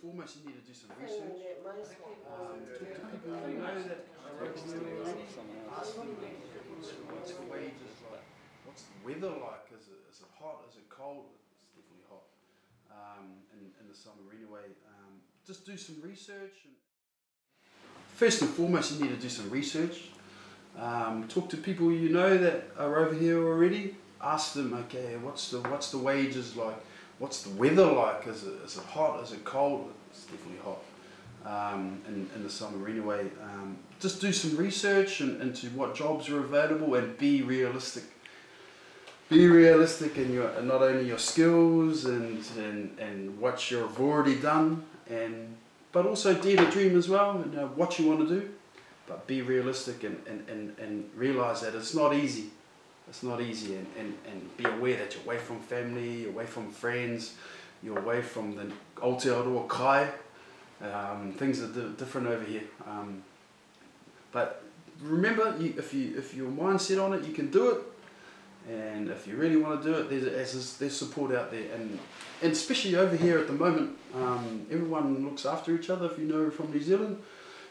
foremost, you need to do some research. Talk to people who know that ask them what's the wages like, what's the weather like, is it hot, is it cold? It's definitely hot in the summer anyway. Just do some research. First and foremost, you need to do some research. Talk to people you know that are over here already. Ask them, okay, what's the wages like? What's the weather like? Is it hot? Is it cold? It's definitely hot in the summer anyway. Just do some research into what jobs are available and be realistic. Be realistic in not only your skills and what you've already done, but also dare to dream as well, and what you want to do. But be realistic and realise that it's not easy. It's not easy, and be aware that you're away from family, you're away from friends, you're away from the Aotearoa Kai. Things are different over here. But remember, if your mind's set on it, you can do it. And if you really want to do it, there's support out there. And especially over here at the moment, everyone looks after each other. If you know from New Zealand,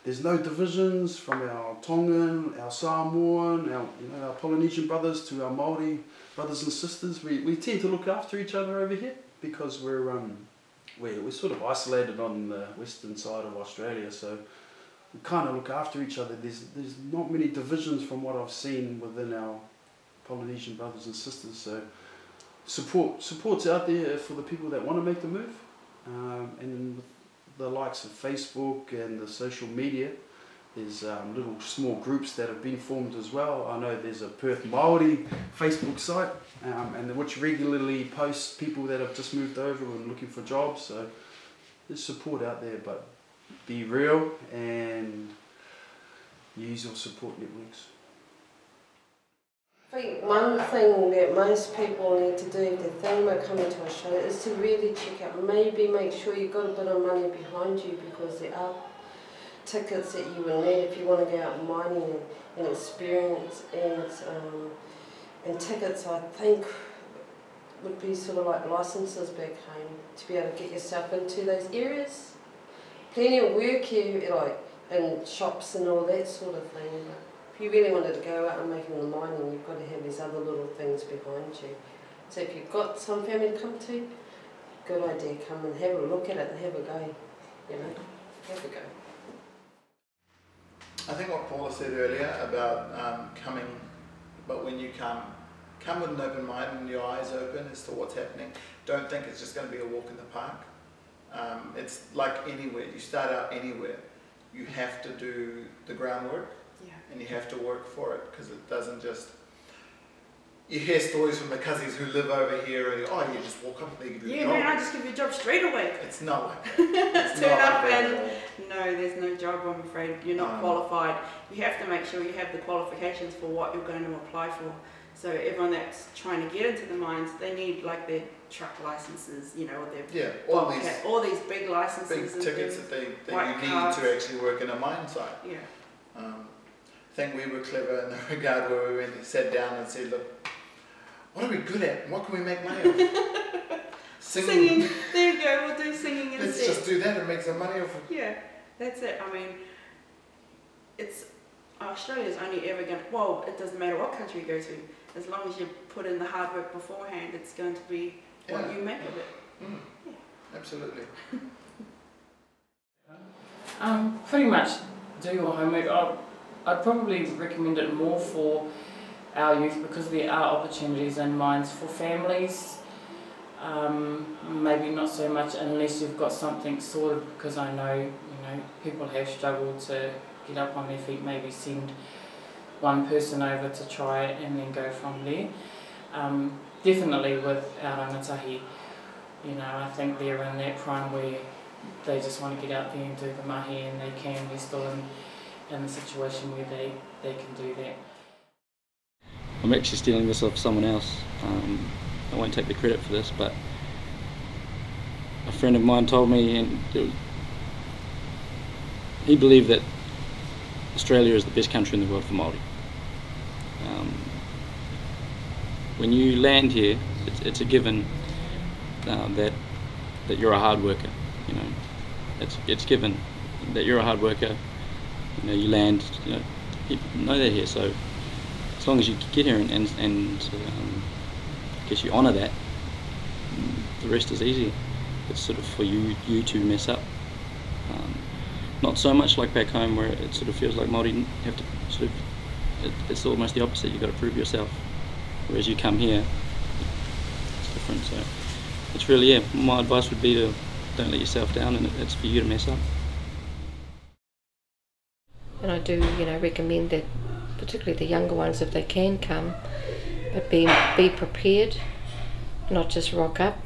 there's no divisions from our Tongan, our Samoan, our Polynesian brothers to our Maori brothers and sisters. We tend to look after each other over here because we're sort of isolated on the western side of Australia, so we kind of look after each other. There's not many divisions from what I've seen within our Polynesian brothers and sisters. So support's out there for the people that want to make the move, and with the likes of Facebook and the social media, there's little small groups that have been formed as well. I know there's a Perth Maori Facebook site, and which regularly posts people that have just moved over and looking for jobs. So there's support out there, but be real and use your support networks. I think one thing that most people need to do if they're thinking about coming to Australia is to really check out, maybe make sure you've got a bit of money behind you, because there are tickets that you will need if you want to go out mining and experience, and tickets I think would be sort of like licenses back home to be able to get yourself into those areas. Plenty of work here, like in shops and all that sort of thing. If you really wanted to go out and making the mining, you've got to have these other little things behind you. So if you've got some family to come to, good idea, come and have a look at it and have a go, have a go. I think what Paula said earlier about coming, but when you come with an open mind and your eyes open as to what's happening. Don't think it's just going to be a walk in the park. It's like anywhere, you start out anywhere, you have to do the groundwork. Yeah. And you have to work for it, because it doesn't just... You hear stories from the cousins who live over here and oh, you just walk up and they give you a job. Yeah, man, I just give you a job straight away. It's not like that. Turn up and no, there's no job, I'm afraid. You're not qualified. You have to make sure you have the qualifications for what you're going to apply for. So everyone that's trying to get into the mines, they need like their truck licenses, or their all these big licenses, big tickets that you need to actually work in a mine site. Yeah. I think we were clever in the regard where we went and sat down and said, look, what are we good at? What can we make money of? Singing. There you go, we'll do singing instead. Let's just do that and make some money off it. Yeah, that's it. I mean, Australia's only ever going to, well, it doesn't matter what country you go to, as long as you put in the hard work beforehand, it's going to be what you make of it. Mm. Yeah. Absolutely. Pretty much do your homework. I'd probably recommend it more for our youth, because there are opportunities in mines for families. Maybe not so much unless you've got something sorted, because I know people have struggled to get up on their feet, maybe send one person over to try it and then go from there. Definitely with our rangatahi, I think they're in that prime where they just want to get out there and do the mahi, and they're still in the situation where they can do that. I'm actually stealing this off someone else. I won't take the credit for this, but a friend of mine told me, and he believed that Australia is the best country in the world for Maori. When you land here, it's a given that you're a hard worker. it's given that you're a hard worker. You know, you land. You know, people know that here. So as long as you get here and I guess you honour that, the rest is easy. It's sort of for you to mess up. Not so much like back home where it sort of feels like Māori have to sort of, it's almost the opposite, you've got to prove yourself. Whereas you come here, it's different. So it's really, yeah, my advice would be to don't let yourself down, and it's for you to mess up. And I do, recommend that particularly the younger ones, if they can come, but be prepared, not just rock up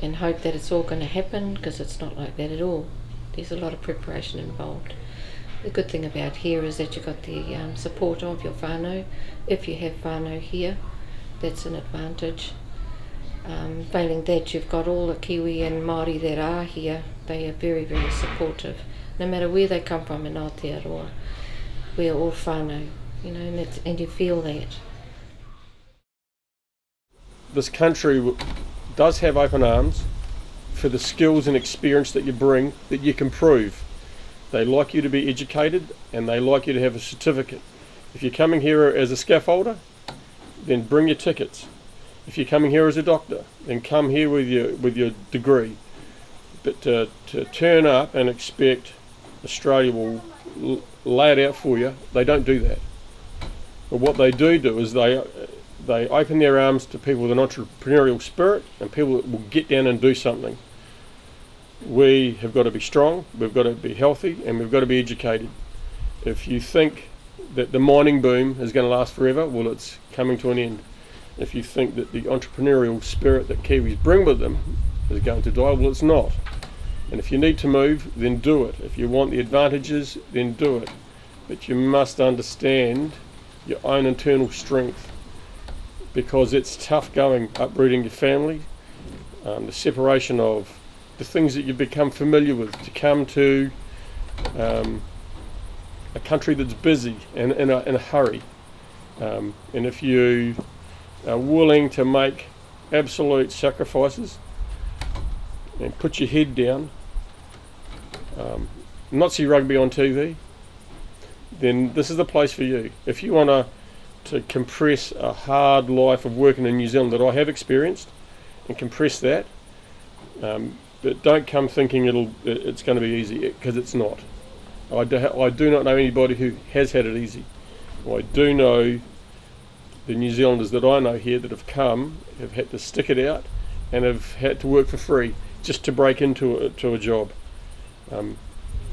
and hope that it's all going to happen, because it's not like that at all. There's a lot of preparation involved. The good thing about here is that you've got the support of your whanau. If you have whanau here, that's an advantage. Failing that, you've got all the Kiwi and Maori that are here. They are very, very supportive. No matter where they come from in Aotearoa, we are all whanau, and you feel that. This country does have open arms for the skills and experience that you bring, that you can prove. They like you to be educated, and they like you to have a certificate. If you're coming here as a scaffolder, then bring your tickets. If you're coming here as a doctor, then come here with your degree. But to turn up and expect Australia will lay it out for you, they don't do that. But what they do is they open their arms to people with an entrepreneurial spirit and people that will get down and do something. We have got to be strong, we've got to be healthy, and we've got to be educated. If you think that the mining boom is going to last forever, well, it's coming to an end. If you think that the entrepreneurial spirit that Kiwis bring with them is going to die, well, it's not. And if you need to move, then do it. If you want the advantages, then do it. But you must understand your own internal strength, because it's tough going, uprooting your family, the separation of the things that you've become familiar with, to come to a country that's busy and in a hurry. And if you are willing to make absolute sacrifices and put your head down, not see rugby on TV, then this is the place for you. If you want to compress a hard life of working in New Zealand that I have experienced, and compress that, but don't come thinking it's going to be easy, because it's not. I do not know anybody who has had it easy. I do know the New Zealanders that I know here that have come, have had to stick it out, and have had to work for free just to break into a job.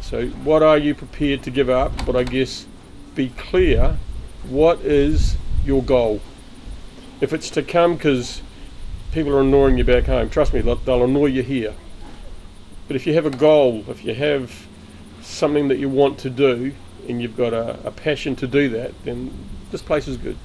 So what are you prepared to give up? But I guess be clear, what is your goal? If it's to come because people are annoying you back home, trust me, they'll annoy you here. But if you have a goal, if you have something that you want to do, and you've got a passion to do that, then this place is good.